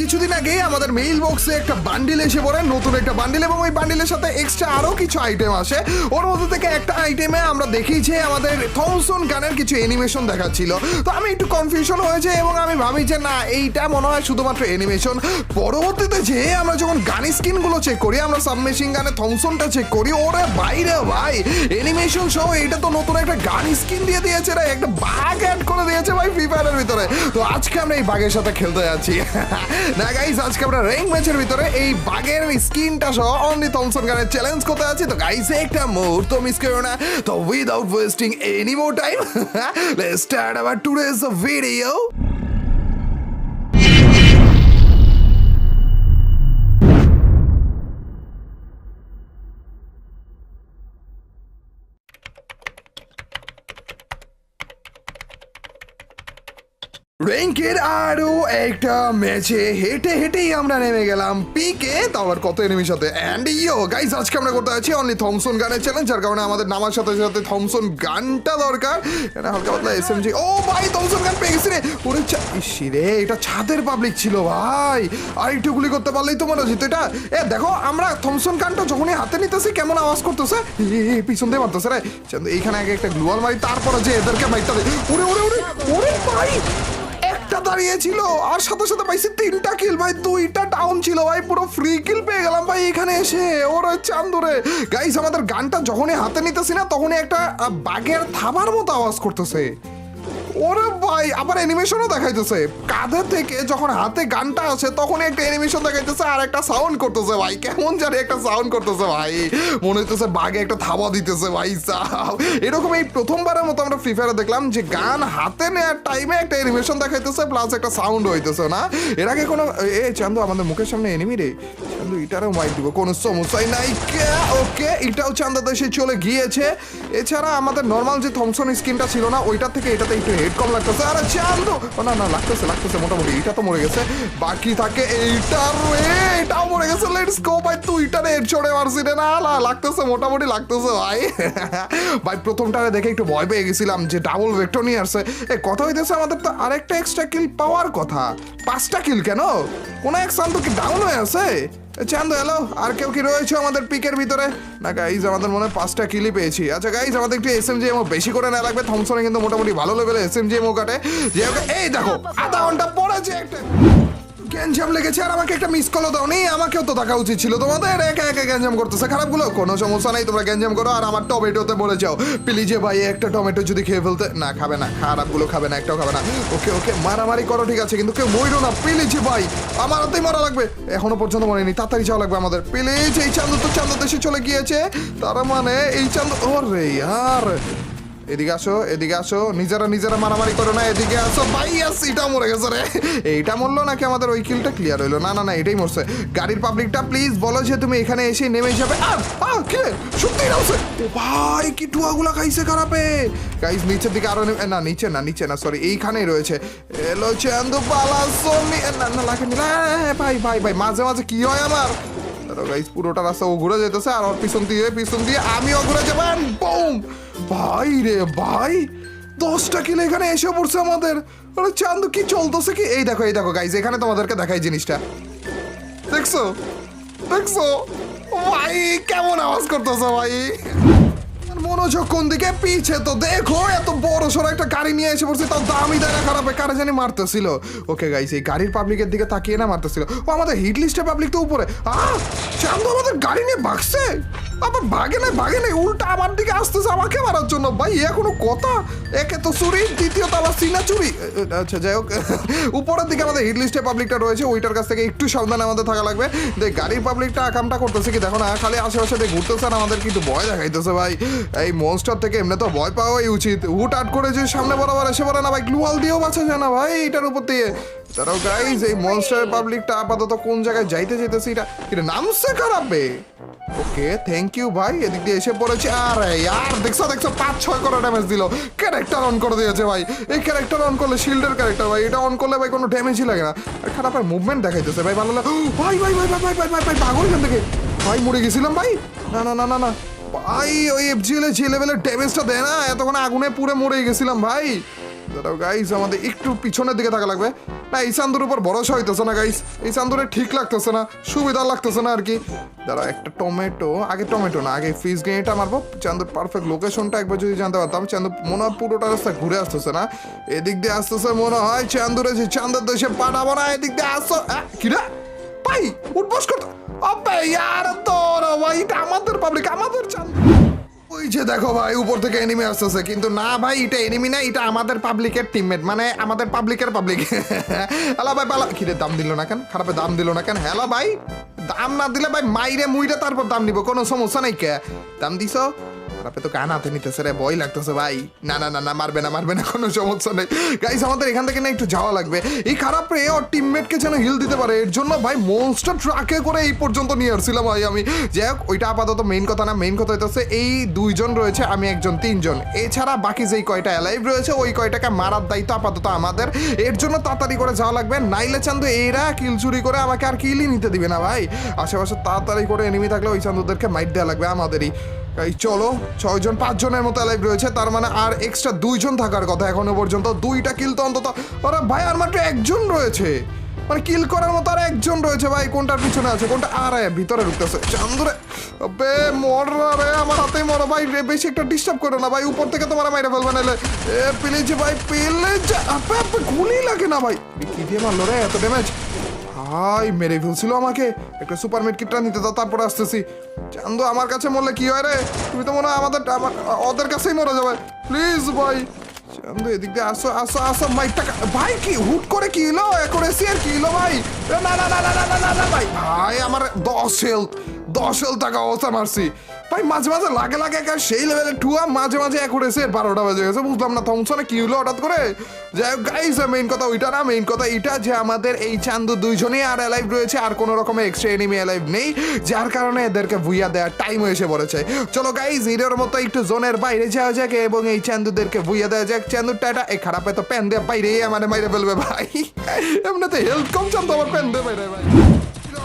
কিছুদিন আগে আমাদের মেইল বক্সে একটা বান্ডিল এসে পড়ে, নতুন একটা বান্ডিল, এবং ওই বান্ডিলের সাথে এক্সট্রা আরো কিছু আইটেম আসে। ওর মধ্যে থেকে একটা আইটেমে আমরা দেখি যে আমাদের থমসন গানের কিছু অ্যানিমেশন দেখাচ্ছিল। তো আমি একটু কনফিউশন হয়েছে এবং আমি ভাবি যে না, এইটা মনে হয় শুধুমাত্র অ্যানিমেশন। পরবর্তীতে যে আমরা যখন গান স্কিন গুলো চেক করি, আমরা সাবমেশিন গানে থমসনটা চেক করি, ওরে বাইরে ভাই অ্যানিমেশন সহ এটা তো নতুন একটা গান স্কিন দিয়ে দিয়েছে রে, একটা বাগ অ্যাড করে দিয়েছে ভাই ফ্রি ফায়ারের ভিতরে। তো আজকে আমরা এই বাগের সাথে খেলতে যাচ্ছি না গাইস, আজকে আমরা র্যাঙ্ক ম্যাচের ভিতরে এই বাগের স্কিনটা সহ অনলি থমসন গানের চ্যালেঞ্জ করতে যাচ্ছি। তো গাইস একটা মুহূর্ত মিস করো না। তো without wasting any more time let's start our today's video. র্যাঙ্কের আরো একটা ম্যাচে হেঁটে হেঁটেই আমরা নেমে গেলাম পিকে, তো আবার কত এনিমির সাথে। অ্যান্ড ইয়ো গাইস, আজকে আমরা করতে যাচ্ছি অনলি থমসন গানের চ্যালেঞ্জ, যার কারণে আমাদের নামার সাথে সাথে থমসন গানটা দরকার। এটা হালকা পাতলা এসএমজি। ও ভাই থমসন গান পেয়ে গেছি রে। ওরে রে, এটা ছাদের পাবলিক ছিল ভাই, আর একটু গুলি করতে পারলেই তো মনে হচ্ছে। এটা দেখো, আমরা থমসন গানটা যখনই হাতে নিতেছি কেমন আওয়াজ করতেছে, পিছন দিয়ে মারতেছে রে। এইখানে আগে একটা গ্লুয়াল মারি, তারপরে যে এদেরকে মাইরতে হবে। ওরে ওরে ওরে ওরে ভাই, একটা দাঁড়িয়ে ছিল আর সাথে সাথে পাইছি 3টা কিল ভাই, 2টা ডাউন ছিল ভাই, পুরো ফ্রি কিল পেয়ে গেলাম ভাই এখানে এসে। ওরে চান্দরে গাইস, আমাদের গানটা যখনই হাতে নিতেছি না তখনই একটা বাঘের থাবার মতো আওয়াজ করতেছে। ওরে ভাই, আবার অ্যানিমেশনও দেখাইতেছে কাঁধে থেকে, যখন হাতে গানটা আছে তখন একটা অ্যানিমেশন দেখাইতেছে আর একটা সাউন্ড করতেছে ভাই, কেমন জানি একটা সাউন্ড করতেছে ভাই, মনে হইতেছে বাঘে একটা থাবা দিতেছে ভাই সাহ। এরকম এই প্রথমবারের মতো আমরা ফ্রি ফায়ারে দেখলাম যে গান হাতে নেওয়ার টাইমে একটা অ্যানিমেশন দেখাইতেছে প্লাস একটা সাউন্ড হইতেছে না। এর আগে কোনো চান্দু আমাদের মুখের সামনে এনিমি রে, চান্দু এটারও মাইক দিব, কোনো সমস্যাই নাই। ওকে, এটাও চান্দা দেশে চলে গিয়েছে। এছাড়া আমাদের নর্মাল যে থমসন স্কিনটা ছিল না, ওইটা থেকে এটাতে একটু হেড কম লাগতেছে। আরে চান্দু, না না লাগতেছে মোটামুটি। এটা তো মরে গেছে, বাকি থাকে এইটার, এটাও মরে গেছে। লেটস গো ভাই, তুই এটারে হেড ছড়ে মারছি রে। না লাগতেছে, মোটামুটি লাগতেছে ভাই। ভাই প্রথমটারে দেখে একটু ভয় পেয়ে গেছিলাম যে ডাবল ভেক্টর নিয়ে আসছে। কথা হইতেছে আমাদের তো আরেকটা এক্সট্রা কিল পাওয়ার কথা, 5টা কিল কেন? কোন এক চান্দু কি ডাউন হয়ে আছে? চান্দু হ্যালো, আর কেউ কি রয়েছে আমাদের পিকের ভিতরে? না গাইজ, আমাদের মনে হয় 5টা কিলই পেয়েছি। আচ্ছা গাইজ, আমাদের একটু এসএমজি এমও বেশি করে না লাগবে, থমসনে কিন্তু মোটামুটি ভালো লেভেলে এসএমজি এমও কাটে। যে এই দেখো, আধা ঘন্টা পড়েছে একটা গ্যাঞ্জাম লেগেছে, আর আমাকে একটা মিস কলও দাও নি। আমাকেও তো দেখা উচিত ছিল, তোমাদের একা একা গ্যাঞ্জাম করতেছে খারাপগুলো। কোনো সমস্যা নাই, তোমরা গ্যাঞ্জাম করো আর আমার টমেটোতে বলে যাও প্লিজ ভাই, একটা টমেটো যদি খেয়ে ফেলতে। না খাবে না, খারাপগুলো খাবে না, একটাও খাবে না। ওকে ওকে, মারামারি করো ঠিক আছে, কিন্তু কেউ মরো না প্লিজ ভাই, আমার হাতেই মরা লাগবে। এখনো পর্যন্ত মরেনি, তাড়াতাড়ি যাওয়া লাগবে আমাদের প্লিজ। এই চান্দু তো চান্দু দেশে চলে গিয়েছে, তার মানে এই চান্দু। ওরে ইয়ার, এদিকে আসো, নিজেরা মারামারি করো না, এদিকে আসো ভাই। এটাও মরে গেছে রে। এইটা মরলো নাকি আমাদের ওই কিলটা ক্লিয়ার হইলো? না এটাই মরছে। গাড়ির পাবলিকটা প্লিজ বলো যে তুমি এখানে এসে নেমে যাবে। কে সত্যি নামছে? ও ভাই, কি টুয়াগুলা খাইছে খারাপে। গাইস নিচের দিকে আরো, না নিচে না সরি, এইখানেই রয়েছে। এলো চান্দু পালাসো, না লাগেনি ভাই, মাঝে মাঝে কি হয় আমার। গাইস পুরোটা রাস্তা ও ঘুরে যেতেছে আর ওর পিছন দিয়ে আমিও ঘুরে যাবো। বুম ভাই রে ভাই, 10টা কিলো এখানে এসে পড়ছে আমাদের। আরে চান্দু কি চলতেছে কি? এই দেখো গাইজ, এখানে তোমাদেরকে দেখাই জিনিসটা, দেখছো ভাই কেমন আওয়াজ করতেছে ভাই। মনোযোগ কোন দিকে? পিছে তো দেখো, এত বড় সড়ো একটা গাড়ি নিয়ে এসে পড়ছে, তাও দামি দেখা খারাপে কারে জানি মারতেছিল। ওকে গাইস, এই গাড়ির পাবলিকের দিকে তাকিয়ে না মারতেছিল। ও আমাদের হিট লিস্টের পাবলিক তো উপরে। চান্দু আমাদের গাড়ি নিয়ে ভাগছে, আবার ভাগে নাই, উল্টা আমার দিকে আসতেছে আমাকে মারার জন্য। ভাই এখনো কথা, একে তো চুরি, দ্বিতীয়ত আবার সিনা চুরি। আচ্ছা যাই হোক, উপরের দিকে আমাদের হিট লিস্টের পাবলিকটা রয়েছে, ওইটার কাছ থেকে একটু সাবধানে আমাদের থাকা লাগবে। দেখ গাড়ির পাবলিকটা কামটা করতেছে কি দেখো না, খালি আশেপাশে ঘুরতেছে আর আমাদের কিন্তু ভয় দেখাইতেছে ভাই। এই মনস্টার থেকে এমনি তো ভয় পাওয়াই উচিত। হুট আট করে যে সামনে বরাবর এসে পড়ে না ভাই, গ্লুয়াল দিয়েও বাঁচা যায় না ভাই এটার উপর দিয়ে। তারাও গাইজ, এই মনস্টার পাবলিকটা আপাতত কোন জায়গায় যাইতেছে এটা নামছে খারাপে। ওকে থ্যাংক ইউ ভাই, এদিক দিয়ে এসে পড়েছে। আরে ইয়ার দেখছো 5-6 করে ড্যামেজ দিল। ক্যারেক্টার অন করে দিয়েছে ভাই, এই ক্যারেক্টার অন করলে, শিল্ডের ক্যারেক্টার ভাই, এটা অন করলে ভাই কোনো ড্যামেজই লাগে না। আর খারাপের মুভমেন্ট দেখাইতেছে ভাই, ভালো লাগে ভাই। পাগল এখান থেকে ভাই, মরে গেছিলাম ভাই। না ভাই, ওই এফজিএল যে লেভেলের ড্যামেজটা দেয় না, এতক্ষণ আগুনে পুড়ে মরে গেছিলাম ভাই। গাইস আমাদের একটু পিছনের দিকে থাকা লাগবে। না এই চান্দুর উপর ভরসা হইতেছে না গাইস, এই চান্দুরে ঠিক লাগতেছে না, সুবিধা লাগতেছে না আর কি। দাঁড়া একটা টমেটো, আগে টমেটো না আগে ফিশ গ্রেনেডটা মারবো। চান্দুর পারফেক্ট লোকেশনটা একবার যদি জানতে পারতাম। চান্দু মনে হয় পুরোটা রাস্তা ঘুরে আসতেছে না, এদিক দিয়ে আসতেছে মনে হয়। চান্দুরে যে চান্দের দেশে পাঠাবো না, এদিক দিয়ে আসছো কিরা ভাই উঠবস করতে। আবে ইয়ার তোর ভাই, এটা আমাদের পাবলিক, আমাদের চান্দু। ওই যে দেখো ভাই উপর থেকে এনিমি আসতেছে, কিন্তু না ভাই এটা এনিমি না, এটা আমাদের পাবলিকের টিমমেট, মানে আমাদের পাবলিকের পাবলিক। হ্যালো ভাই পালা, কিরে দাম দিল না কেন, খারাপে দাম দিল না কেন? হ্যালো ভাই দাম না দিলে ভাই মাইরে মুইরে তারপর দাম নিব, কোনো সমস্যা নেই। কে দাম দিছো? খারাপে তো কান হাতে নিতেছে রে, ভয় লাগতেছে ভাই। না না না না মারবে না মারবে না, কোনো সমস্যা নেই। গাইস আমাদের এখান থেকে না একটু যাওয়া লাগবে। এই খারাপ রে ওর টিমমেটকে যেন হিল দিতে পারে, এর জন্য ভাই মনস্টার ট্রাকে করে এই পর্যন্ত নিয়ে আসছিলাম ভাই আমি। যাই হোক ওইটা আপাতত মেইন কথা না, মেইন কথা হইতেছে এই দুইজন রয়েছে, আমি একজন, তিনজন। এছাড়া বাকি যেই কয়টা অ্যালাইভ রয়েছে ওই কয়টাকে মারার দায়িত্ব আপাতত আমাদের। এর জন্য তাড়াতাড়ি করে যাওয়া লাগবে, নাইলে চান্দু এরা কিল চুরি করে আমাকে আর কিলই নিতে দিবে না ভাই। আশেপাশে তাড়াতাড়ি করে এনিমি থাকলে ওই চান্দুদেরকে মাইট দেওয়া লাগবে আমাদেরই। এই চলো 6 জন 5 জনের মতো লাইভ রয়েছে, তার মানে আর এক্সট্রা 2 জন থাকার কথা এখনো পর্যন্ত। 2টা কিল তো অন্তত। আরে ভাই আর মাত্র 1 জন রয়েছে, মানে কিল করার মতো আর 1 জন রয়েছে ভাই। কোনটার পিছনে আছে কোনটা? আরে ভিতরে ঢুকতেছে চান্দুরে। আবে মররা রে, আমার হাতেই মরো ভাই, বেশি একটা ডিস্টার্ব করো না ভাই, উপর থেকে তোমার মাইরে ফেলবে নাইলে। প্লিজ ভাই প্লিজ। আপে আপে গুলি লাগে না ভাই, কি দিয়ে মারলো রে এত ড্যামেজ? ভাই মেরে ফেলছিল আমাকে। একটা সুপার মিড কিটটা নিতে দাও, তারপরে আসতেছি। চান্দু আমার কাছে মরলে কি হয় রে? তুমি তো মনে হয় ওদের কাছেই মরে যাবে। প্লিজ ভাই চান্দু এদিক দিয়ে আসো আসো আসো। মাইকটা ভাই কি হুট করে কি হলো? এখন এসি আর কি হলো ভাই? না না না না না না না না ভাই, ভাই আমার 10 হেলথ টাকা অবস্থা মারছি ভাই। মাঝে মাঝে লাগে লাগে সেই লেভেলে ঠুয়া, মাঝে মাঝে এখন এসে 12টা বেজে গেছে, বুঝলাম না থমসনে কি হলো হঠাৎ করে। যাই হোক গাইস মেইন কথা ওইটা না, মেইন কথা এটা যে আমাদের এই চান্দু 2 জনই আর অ্যালাইভ রয়েছে, আর কোনো রকমের এক্সট্রা এনিমি অ্যালাইভ নেই, যার কারণে এদেরকে ভুইয়া দেওয়ার টাইম এসে পড়েছে। চলো গাইস হিরোর মতো একটু জোনের বাইরে যাওয়া যাক এবং এই চান্দুদেরকে ভুইয়া দেওয়া যাক। চান্দুরটা এটা এই খারাপে তো প্যান দিয়ে বাইরে মানে মাইরে ফেলবে ভাই। এমনিতে হেলথ কম চান্দু আবার প্যান দিয়ে বাইরে ভাই।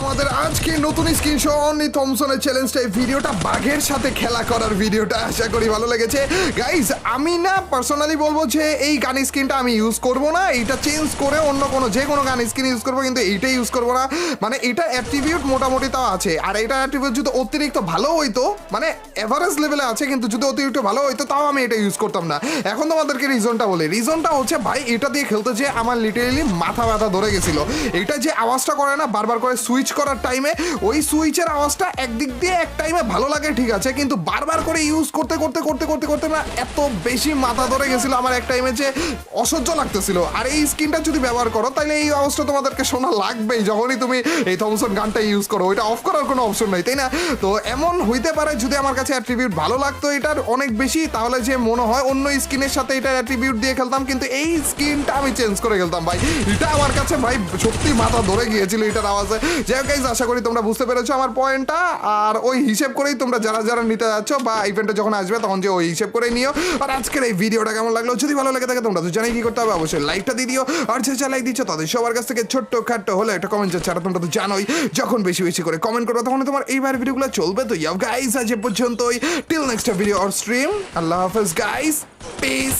আমাদের আজকে নতুন স্ক্রিন শো অনলি থমসনের চ্যালেঞ্জটা, এই ভিডিওটা বাঘের সাথে খেলা করার ভিডিওটা, আশা করি ভালো লেগেছে গাইস। আমি না পার্সোনালি বলবো যে এই গান স্ক্রিনটা আমি ইউজ করব না, এইটা চেঞ্জ করে অন্য কোনো যে কোনো গান স্ক্রিন ইউজ করবো, কিন্তু এইটাই ইউজ করবো না। মানে এটা অ্যাট্রিবিউট মোটামুটি তাও আছে, আর এটা অ্যাট্রিবিউট যদি অতিরিক্ত ভালো হইতো, মানে এভারেজ লেভেলে আছে, কিন্তু যদি অতিরিক্ত ভালো হইতো তাও আমি এটা ইউজ করতাম না। এখন তোমাদেরকে রিজনটা বলি, রিজনটা হচ্ছে ভাই এটা দিয়ে খেলতে যে আমার লিটারেলি মাথা ব্যথা ধরে গেছিল। এটা যে আওয়াজটা করে না বারবার করে সুইচ করার টাইমে, ওই সুইচের আওয়াজটা একদিক দিয়ে এক টাইমে ভালো লাগে ঠিক আছে, কিন্তু বারবার করে ইউজ করতে করতে করতে করতে করতে না এত বেশি মাথা ধরে গেছিল আমার এক টাইমে যে অসহ্য লাগতেছিল। আর এই স্ক্রিনটা যদি ব্যবহার করো তাহলে এই আওয়াজটা তোমাদেরকে শোনা লাগবেই যখনই তুমি এই থমসন গানটা ইউজ করো, ওইটা অফ করার কোনো অপশন নাই, তাই না? তো এমন হইতে পারে যদি আমার কাছে অ্যাট্রিবিউট ভালো লাগতো এটার অনেক বেশি, তাহলে যে মনে হয় অন্য স্কিনের সাথে এটার অ্যাট্রিবিউট দিয়ে খেলতাম, কিন্তু এই স্কিনটা আমি চেঞ্জ করে খেলতাম ভাই। এটা আমার কাছে ভাই সত্যি মাথা ধরে গিয়েছিল এটার আওয়াজে। যাই হোক গাইস আশা করি তোমরা বুঝতে পেরেছো আমার পয়েন্টটা, আর ওই হিসেব করেই তোমরা যারা যারা নিতে যাচ্ছ বা ইভেন্টে যখন আসবে তখন যে ওই হিসেব করে নিও। আর আজকের এই ভিডিওটা কেমন লাগলো, যদি ভালো লাগে থাকে তোমরা তো জানাই কি করতে হবে, অবশ্যই লাইকটা দিয়ে দিও। আর যে লাইক দিচ্ছ তাদের সবার কাছ থেকে ছোট্ট খাট্ট হলে একটা কমেন্ট যাচ্ছে, আর তোমরা তো জানোই যখন বেশি বেশি করে কমেন্ট করবে তখন তোমার এইবার ভিডিওগুলো চলবে। তো ইয়াও গাইস আজ এ পর্যন্তই, till next video or stream, আল্লাহ হাফেজ গাইস, পিস।